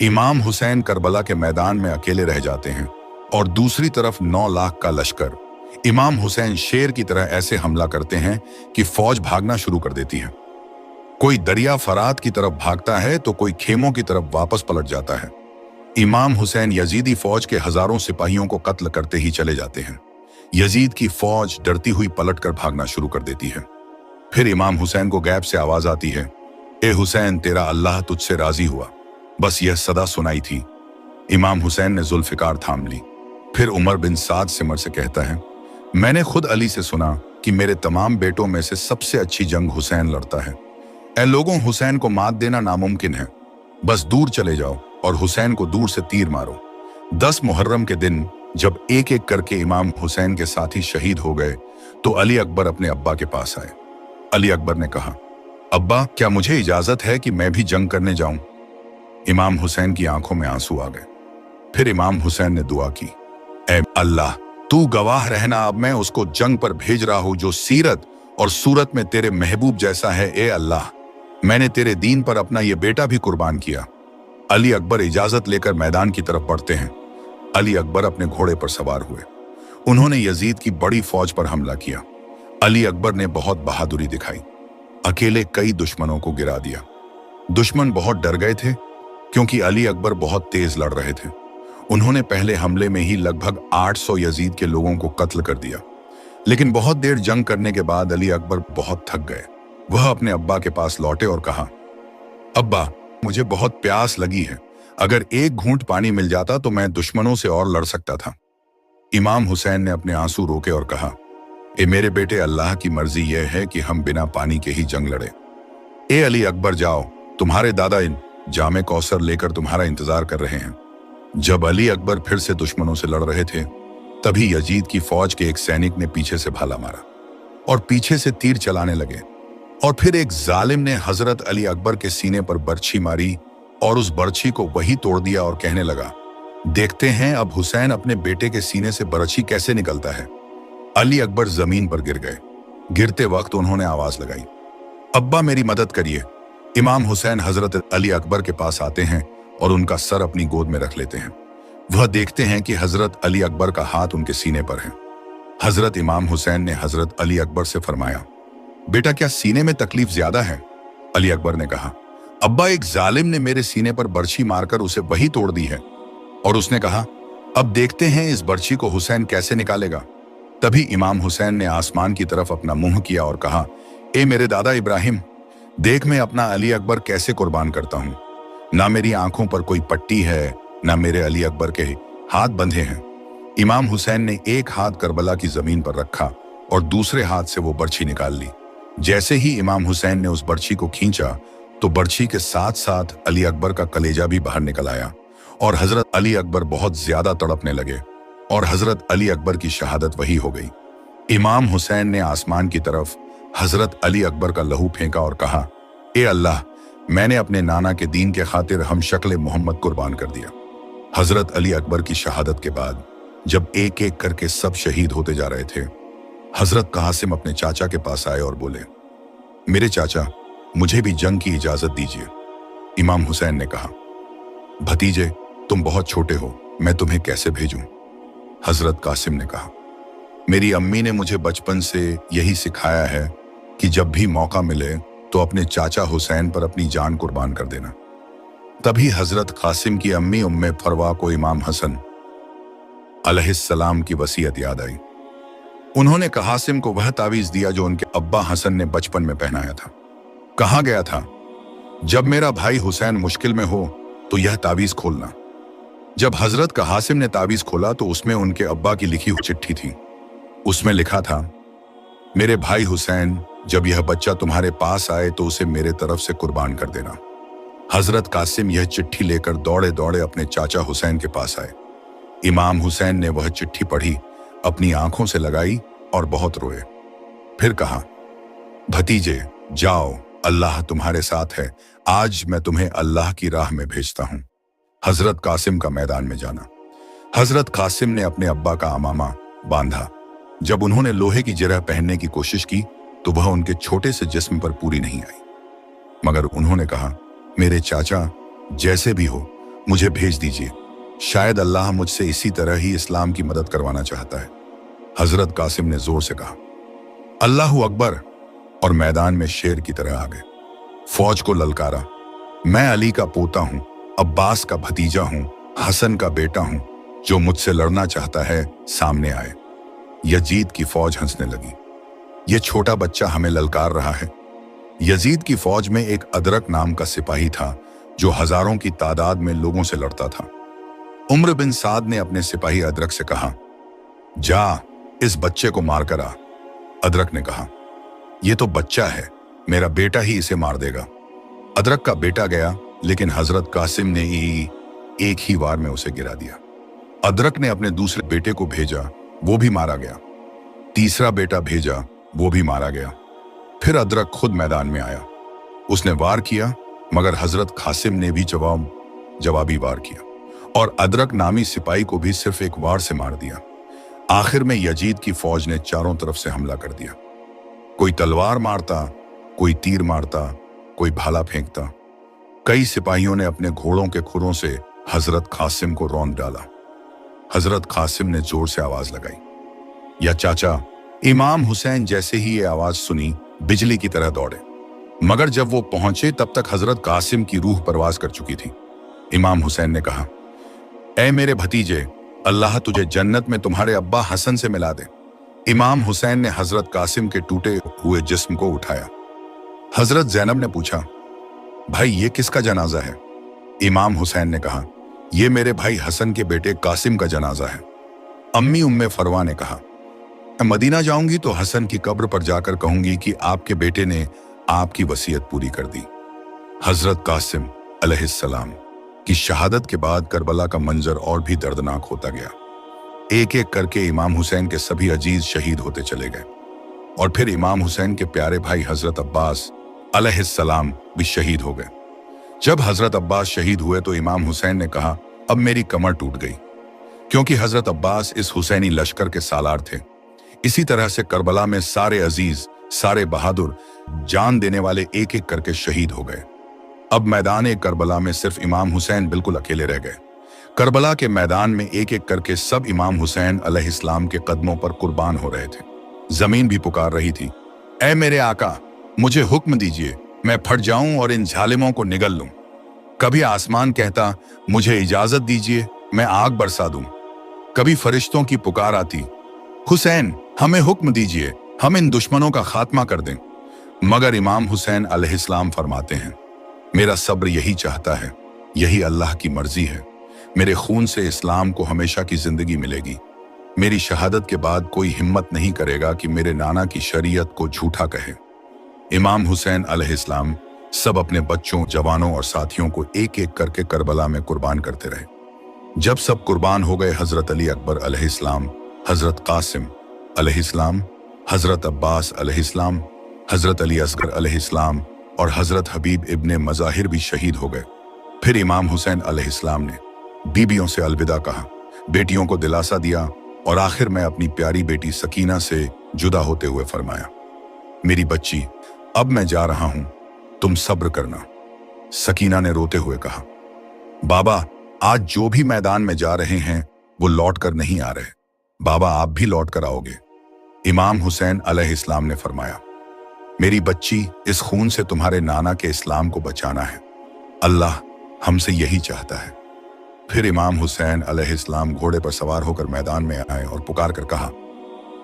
इमाम हुसैन करबला के मैदान में अकेले रह जाते हैं और दूसरी तरफ 9 लाख का लश्कर। इमाम हुसैन शेर की तरह ऐसे हमला करते हैं कि फौज भागना शुरू कर देती है। कोई दरिया फरात की तरफ भागता है तो कोई खेमों की तरफ वापस पलट जाता है। इमाम हुसैन यजीदी फौज के हजारों सिपाहियों को कत्ल करते ही चले जाते हैं। यजीद की फौज डरती हुई पलटकर भागना शुरू कर देती है। फिर इमाम हुसैन को गैब से आवाज आती है, ए हुसैन, तेरा अल्लाह तुझसे राजी हुआ। बस यह सदा सुनाई थी। इमाम हुसैन ने जुल्फिकार थाम ली। फिर उमर बिन साद सिमर से कहता है, मैंने खुद अली से सुना कि मेरे तमाम बेटों में से सबसे अच्छी जंग हुसैन लड़ता है। ऐ लोगों, हुसैन को मात देना नामुमकिन है। बस दूर चले जाओ और हुसैन को दूर से तीर मारो। 10 मुहर्रम के दिन जब एक एक करके इमाम हुसैन के साथी शहीद हो गए तो अली अकबर अपने अब्बा के पास आए। अली अकबर ने कहा, अब्बा, क्या मुझे इजाजत है कि मैं भी जंग करने जाऊं? इमाम हुसैन की आंखों में आंसू आ गए। फिर इमाम हुसैन ने दुआ की, ऐ अल्लाह, तू गवाह रहना, अब मैं उसको जंग पर भेज रहा हूं जो सीरत और सूरत में तेरे महबूब जैसा है। ए अल्लाह, मैंने तेरे दीन पर अपना ये बेटा भी कुर्बान किया। अली अकबर इजाजत लेकर मैदान की तरफ बढ़ते हैं। अली अकबर अपने घोड़े पर सवार हुए। उन्होंने यजीद की बड़ी फौज पर हमला किया। अली अकबर ने बहुत बहादुरी दिखाई। अकेले कई दुश्मनों को गिरा दिया। दुश्मन बहुत डर गए थे क्योंकि अली अकबर बहुत तेज लड़ रहे थे। उन्होंने पहले हमले में ही लगभग 800 यजीद के लोगों को कत्ल कर दिया। लेकिन बहुत देर जंग करने के बाद अली अकबर बहुत थक गए। वह अपने अब्बा के पास लौटे और कहा, अब्बा, मुझे बहुत प्यास लगी है। अगर एक घूंट पानी मिल जाता तो मैं दुश्मनों से और लड़ सकता था। इमाम हुसैन ने अपने आंसू रोके और कहा, ए मेरे बेटे, अल्लाह की मर्जी यह है कि हम बिना पानी के ही जंग लड़े। ए अली अकबर, जाओ, तुम्हारे दादा इन जामे कौसर लेकर तुम्हारा इंतजार कर रहे हैं। जब अली अकबर फिर से दुश्मनों से लड़ रहे थे तभी यजीद की फौज के एक सैनिक ने पीछे से भाला मारा और पीछे से तीर चलाने लगे। और फिर एक जालिम ने हजरत अली अकबर के सीने पर बर्छी मारी और उस बर्छी को वही तोड़ दिया और कहने लगा, देखते हैं अब हुसैन अपने बेटे के सीने से बर्छी कैसे निकलता है। अली अकबर जमीन पर गिर गए। गिरते वक्त उन्होंने आवाज लगाई, अब्बा, मेरी मदद करिए। इमाम हुसैन हजरत अली अकबर के पास आते हैं और उनका सर अपनी गोद में रख लेते हैं। वह देखते हैं कि हजरत अली अकबर का हाथ उनके सीने पर है। हजरत इमाम हुसैन ने हजरत अली अकबर से फरमाया, बेटा, क्या सीने में तकलीफ ज्यादा है? अली अकबर ने कहा, अब्बा, एक जालिम ने मेरे सीने पर बर्छी मारकर उसे वही तोड़ दी है। और उसने कहा, अब देखते हैं इस बर्छी को हुसैन कैसे निकालेगा। तभी इमाम हुसैन ने आसमान की तरफ अपना मुंह किया और कहा, ए मेरे दादा इब्राहिम, देख मैं अपना अली अकबर कैसे कुर्बान करता हूं। ना मेरी आंखों पर कोई पट्टी है, ना मेरे अली अकबर के हाथ बंधे हैं। इमाम हुसैन ने एक हाथ करबला की जमीन पर रखा और दूसरे हाथ से वो बर्छी निकाल ली। जैसे ही इमाम हुसैन ने उस बर्छी को खींचा तो बर्छी के साथ साथ अली अकबर का कलेजा भी बाहर निकल आया और हजरत अली अकबर बहुत ज्यादा तड़पने लगे और हजरत अली अकबर की शहादत वही हो गई। इमाम हुसैन ने आसमान की तरफ हजरत अली अकबर का लहू फेंका और कहा, ए अल्लाह, मैंने अपने नाना के दीन के खातिर हम शक्ल मोहम्मद कुर्बान कर दिया। हजरत अली अकबर की शहादत के बाद जब एक एक करके सब शहीद होते जा रहे थे, हजरत कासिम अपने चाचा के पास आए और बोले, मेरे चाचा, मुझे भी जंग की इजाजत दीजिए। इमाम हुसैन ने कहा, भतीजे, तुम बहुत छोटे हो, मैं तुम्हें कैसे भेजूं? हजरत कासिम ने कहा, मेरी अम्मी ने मुझे बचपन से यही सिखाया है कि जब भी मौका मिले तो अपने चाचा हुसैन पर अपनी जान कुर्बान कर देना। तभी हजरत कासिम की अम्मी उम्मे फरवा को इमाम हसन अलैहिस्सलाम की वसीयत याद आई। उन्होंने कासिम को वह तावीज दिया जो उनके अब्बा हसन ने बचपन में पहनाया था। कहा गया था, जब मेरा भाई हुसैन मुश्किल में हो तो यह तावीज खोलना। जब हजरत कासिम ने तावीज खोला तो उसमें उनके अब्बा की लिखी हुई चिट्ठी थी। उसमें लिखा था, मेरे भाई हुसैन, जब यह बच्चा तुम्हारे पास आए तो उसे मेरे तरफ से कुर्बान कर देना। हजरत कासिम यह चिट्ठी लेकर दौड़े दौड़े अपने चाचा हुसैन के पास आए। इमाम हुसैन ने वह चिट्ठी पढ़ी, अपनी आंखों से लगाई और बहुत रोए। फिर कहा, भतीजे, जाओ, अल्लाह तुम्हारे साथ है। आज मैं तुम्हें अल्लाह की राह में भेजता हूं। हजरत कासिम का मैदान में जाना। हजरत कासिम ने अपने अब्बा का अमामा बांधा। जब उन्होंने लोहे की जरह पहनने की कोशिश की तो वह उनके छोटे से जिस्म पर पूरी नहीं आई, मगर उन्होंने कहा, मेरे चाचा, जैसे भी हो, मुझे भेज दीजिए, शायद अल्लाह मुझसे इसी तरह ही इस्लाम की मदद करवाना चाहता है। हजरत कासिम ने जोर से कहा, अल्लाहू अकबर, और मैदान में शेर की तरह आ गए। फौज को ललकारा, मैं अली का पोता हूं, अब्बास का भतीजा हूं, हसन का बेटा हूं, जो मुझसे लड़ना चाहता है सामने आए। यजीद की फौज हंसने लगी, ये छोटा बच्चा हमें ललकार रहा है। यजीद की फौज में एक अदरक नाम का सिपाही था जो हजारों की तादाद में लोगों से लड़ता था। उम्र बिन साद ने अपने सिपाही अदरक से कहा, जा इस बच्चे को मार कर आ। अदरक ने कहा, यह तो बच्चा है, मेरा बेटा ही इसे मार देगा। अदरक का बेटा गया, लेकिन हजरत कासिम ने एक ही वार में उसे गिरा दिया। अदरक ने अपने दूसरे बेटे को भेजा, वो भी मारा गया। तीसरा बेटा भेजा, वो भी मारा गया। फिर अदरक खुद मैदान में आया, उसने वार किया, मगर हजरत कासिम ने भी जवाबी वार किया और अदरक नामी सिपाही को भी सिर्फ एक वार से मार दिया। आखिर में यजीद की फौज ने चारों तरफ से हमला कर दिया। कोई तलवार मारता, कोई तीर मारता, कोई भाला फेंकता। कई सिपाहियों ने अपने घोड़ों के खुरों से हजरत कासिम को रौंद डाला। हजरत कासिम ने जोर से आवाज लगाई, या चाचा। इमाम हुसैन जैसे ही ये आवाज सुनी, बिजली की तरह दौड़े, मगर जब वो पहुंचे तब तक हजरत कासिम की रूह परवाज कर चुकी थी। इमाम हुसैन ने कहा, ऐ मेरे भतीजे, अल्लाह तुझे जन्नत में तुम्हारे अब्बा हसन से मिला दे। इमाम हुसैन ने हजरत कासिम के टूटे हुए जिस्म को उठाया। हजरत जैनब ने पूछा, भाई ये किसका जनाजा है? इमाम हुसैन ने कहा, यह मेरे भाई हसन के बेटे कासिम का जनाजा है। अम्मी उम्मे फरवा ने कहा, मैं मदीना जाऊंगी तो हसन की कब्र पर जाकर कहूंगी कि आपके बेटे ने आपकी वसीयत पूरी कर दी। हजरत कासिम अलैहिस्सलाम की शहादत के बाद करबला का मंजर और भी दर्दनाक होता गया। एक एक करके इमाम हुसैन के सभी अजीज शहीद होते चले गए और फिर इमाम हुसैन के प्यारे भाई हजरत अब्बास अलैहिस्सलाम भी शहीद हो गए। जब हजरत अब्बास शहीद हुए तो इमाम हुसैन ने कहा, अब मेरी कमर टूट गई, क्योंकि हजरत अब्बास इस हुसैनी लश्कर के सालार थे। इसी तरह से करबला में सारे अजीज, सारे बहादुर, जान देने वाले एक एक करके शहीद हो गए। अब मैदान करबला में सिर्फ इमाम हुसैन बिल्कुल अकेले रह गए। करबला के मैदान में एक एक करके सब इमाम हुसैन अलैहिस्सलाम के कदमों पर कुर्बान हो रहे थे। जमीन भी पुकार रही थी, ऐ मेरे आका, मुझे हुक्म दीजिए, मैं फट जाऊं और इन जालिमों को निगल लूं। कभी आसमान कहता, मुझे इजाजत दीजिए, मैं आग बरसा दूं। कभी फरिश्तों की पुकार आती, हुसैन हमें हुक्म दीजिए, हम इन दुश्मनों का खात्मा कर दें। मगर इमाम हुसैन अलैहिस्सलाम फरमाते हैं, मेरा सब्र यही चाहता है, यही अल्लाह की मर्जी है। मेरे खून से इस्लाम को हमेशा की जिंदगी मिलेगी। मेरी शहादत के बाद कोई हिम्मत नहीं करेगा कि मेरे नाना की शरीयत को झूठा कहे। इमाम हुसैन अलैहिस्सलाम सब अपने बच्चों, जवानों और साथियों को एक एक करके करबला में कुर्बान करते रहे। जब सब कुर्बान हो गए, हजरत अली अकबर अलैहिस्सलाम, हजरत कासिम अलैहिस्सलाम, हजरत अब्बास अलैहिस्सलाम, हजरत अली असगर अलैहिस्सलाम और हजरत हबीब इब्ने मज़ाहिर भी शहीद हो गए। फिर इमाम हुसैन अलैहिस्सलाम ने बीबियों से अलविदा कहा, बेटियों को दिलासा दिया और आखिर में अपनी प्यारी बेटी सकीना से जुदा होते हुए फरमाया, मेरी बच्ची, अब मैं जा रहा हूं, तुम सब्र करना। सकीना ने रोते हुए कहा, बाबा, आज जो भी मैदान में जा रहे हैं वो लौट कर नहीं आ रहे। बाबा, आप भी लौट कर आओगे। इमाम हुसैन अलैहिस्सलाम ने फरमाया, मेरी बच्ची, इस खून से तुम्हारे नाना के इस्लाम को बचाना है। अल्लाह हमसे यही चाहता है। फिर इमाम हुसैन अलैहिस्सलाम घोड़े पर सवार होकर मैदान में आए और पुकार कर कहा,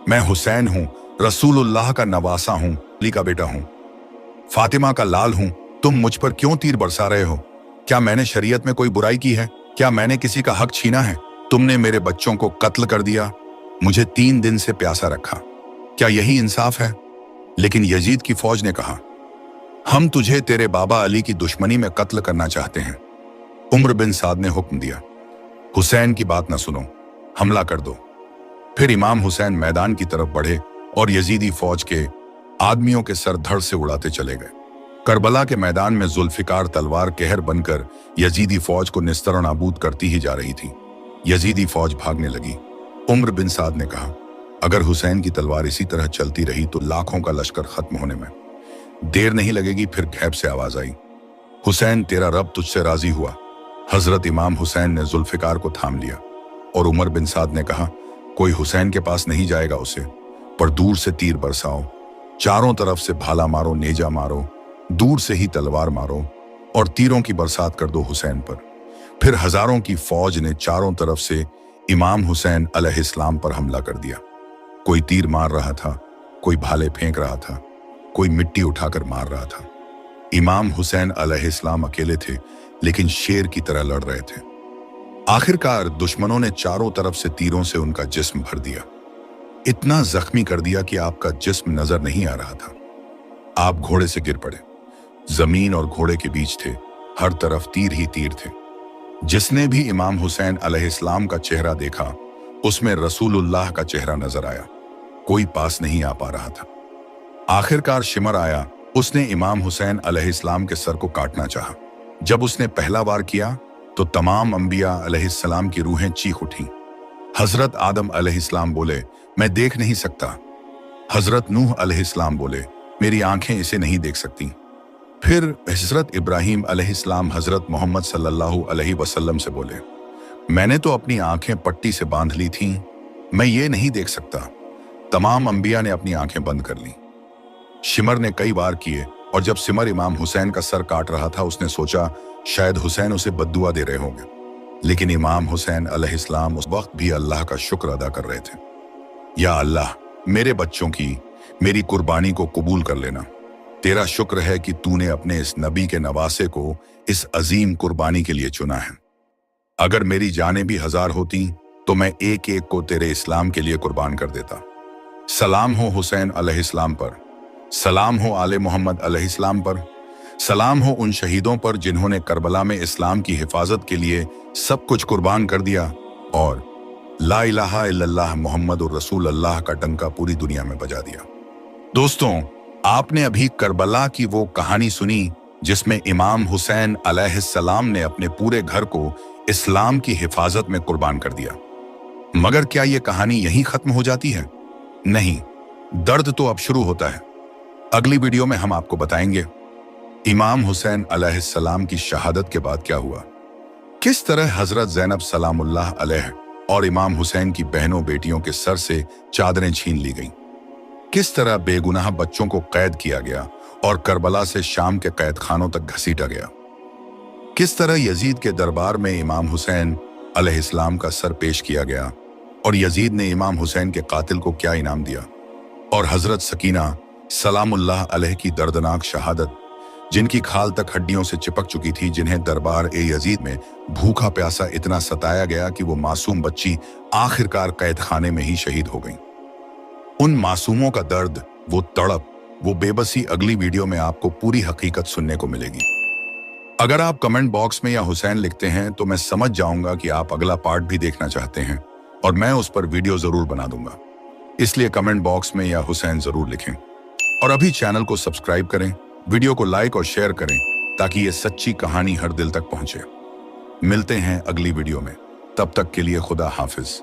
मैं हुसैन हूं, रसूलुल्लाह का नवासा हूं, अली का बेटा हूं, फातिमा का लाल हूं। तुम मुझ पर क्यों तीर बरसा रहे हो? क्या मैंने शरीयत में कोई बुराई की है? क्या मैंने किसी का हक छीना है? तुमने मेरे बच्चों को कत्ल कर दिया, मुझे 3 दिन से प्यासा रखा। क्या यही इंसाफ है? लेकिन यजीद की फौज ने कहा, हम तुझे तेरे बाबा अली की दुश्मनी में कत्ल करना चाहते हैं। उम्र बिन साद ने हुक्म दिया, हुसैन की बात न सुनो, हमला कर दो। फिर इमाम हुसैन मैदान की तरफ बढ़े और यजीदी फौज के आदमियों के सर धड़ से उड़ाते चले गए। करबला के मैदान में जुल्फिकार तलवार कहर बनकर यजीदी फौज को निस्तर नाबूद करती ही जा रही थी। यजीदी फौज भागने लगी। उम्र बिन साद ने कहा, अगर हुसैन की तलवार इसी तरह चलती रही तो लाखों का लश्कर खत्म होने में देर नहीं लगेगी। फिर गैब से आवाज आई, हुसैन, तेरा रब तुझसे राजी हुआ, हजरत इमाम हुसैन ने जुल्फिकार को थाम लिया और उमर बिन साद ने कहा, कोई हुसैन के पास नहीं जाएगा उसे, पर दूर से तीर बरसाओ, चारों तरफ से भाला मारो, नेजा मारो, दूर से ही तलवार मारो और तीरों की बरसात कर दो हुसैन पर। फिर हजारों की फौज ने चारों तरफ से इमाम हुसैन अलैहिस्सलाम पर हमला कर दिया। कोई तीर मार रहा था, कोई भाले फेंक रहा था, कोई मिट्टी उठाकर मार रहा था। इमाम हुसैन अलैहिस्सलाम अकेले थे, लेकिन शेर की तरह लड़ रहे थे। आखिरकार दुश्मनों ने चारों तरफ से तीरों से उनका जिस्म भर दिया, इतना जख्मी कर दिया कि आपका जिस्म नजर नहीं आ रहा था। आप घोड़े से गिर पड़े। जमीन और घोड़े के बीच थे, हर तरफ तीर ही तीर थे। जिसने भी इमाम हुसैन अलैहिस्सलाम का चेहरा देखा, उसमें रसूलुल्लाह का चेहरा नजर आया। कोई पास नहीं आ पा रहा था। आखिरकार शिमर आया, उसने इमाम हुसैन अलैहिस्सलाम के सर को काटना चाहा। जब उसने पहला वार किया तो तमाम अंबिया अलैहिस्सलाम की रूहें चीख उठी। हजरत आदम अलैहिस्सलाम बोले, मैं देख नहीं सकता। हजरत नूह अलैहिस्सलाम बोले, मेरी आंखें इसे नहीं देख सकती। फिर हजरत इब्राहीम अलैहिस्सलाम हजरत मोहम्मद सल्लल्लाहु अलैहि वसल्लम से बोले, मैंने तो अपनी आंखें पट्टी से बांध ली थीं, मैं ये नहीं देख सकता। तमाम अंबिया ने अपनी आंखें बंद कर ली। शिमर ने कई वार किए और जब सिमर इमाम हुसैन का सर काट रहा था, उसने सोचा शायद हुसैन उसे बद्दुआ दे रहे होंगे। लेकिन इमाम हुसैन अलैहिस्सलाम उस वक्त भी अल्लाह का शुक्र अदा कर रहे थे। या अल्लाह, मेरे बच्चों की मेरी कुर्बानी को कबूल कर लेना। तेरा शुक्र है कि तूने अपने इस नबी के नवासे को इस अजीम कुर्बानी के लिए चुना है। अगर मेरी जानें भी 1000 होती तो मैं एक एक को तेरे इस्लाम के लिए कुर्बान कर देता। सलाम हो हुसैन अलैहिस्सलाम पर, सलाम हो आले मोहम्मद अलैहिस्सलाम पर, सलाम हो उन शहीदों पर जिन्होंने करबला में इस्लाम की हिफाजत के लिए सब कुछ कुर्बान कर दिया और ला इलाहा इल्लल्लाह मुहम्मदुर रसूल अल्लाह का डंका पूरी दुनिया में बजा दिया। दोस्तों, आपने अभी करबला की वो कहानी सुनी जिसमें इमाम हुसैन अलैहिस्सलाम ने अपने पूरे घर को इस्लाम की हिफाजत में कुर्बान कर दिया। मगर क्या ये कहानी यहीं खत्म हो जाती है? नहीं, दर्द तो अब शुरू होता है। अगली वीडियो में हम आपको बताएंगे इमाम हुसैन अलैहिस्सलाम की शहादत के बाद क्या हुआ, किस तरह हजरत ज़ैनब सलामुल्लाह अलैह और इमाम हुसैन की बहनों बेटियों के सर से चादरें छीन ली गईं, किस तरह बेगुनाह बच्चों को कैद किया गया और करबला से शाम के कैद खानों तक घसीटा गया, किस तरह यजीद के दरबार में इमाम हुसैन अलैहिस्सलाम का सर पेश किया गया और यजीद ने इमाम हुसैन के कातिल को क्या इनाम दिया, और हजरत सकीना सलामुल्लाह अलैह की दर्दनाक शहादत, जिनकी खाल तक हड्डियों से चिपक चुकी थी, जिन्हें दरबार ए यजीद में भूखा प्यासा इतना सताया गया कि वो मासूम बच्ची आखिरकार कैद खाने में ही शहीद हो गई। उन मासूमों का दर्द, वो तड़प, वो बेबसी अगली वीडियो में आपको पूरी हकीकत सुनने को मिलेगी। अगर आप कमेंट बॉक्स में या हुसैन लिखते हैं तो मैं समझ जाऊंगा कि आप अगला पार्ट भी देखना चाहते हैं और मैं उस पर वीडियो जरूर बना दूंगा। इसलिए कमेंट बॉक्स में या हुसैन जरूर लिखें और अभी चैनल को सब्सक्राइब करें, वीडियो को लाइक और शेयर करें ताकि ये सच्ची कहानी हर दिल तक पहुंचे। मिलते हैं अगली वीडियो में, तब तक के लिए खुदा हाफिज।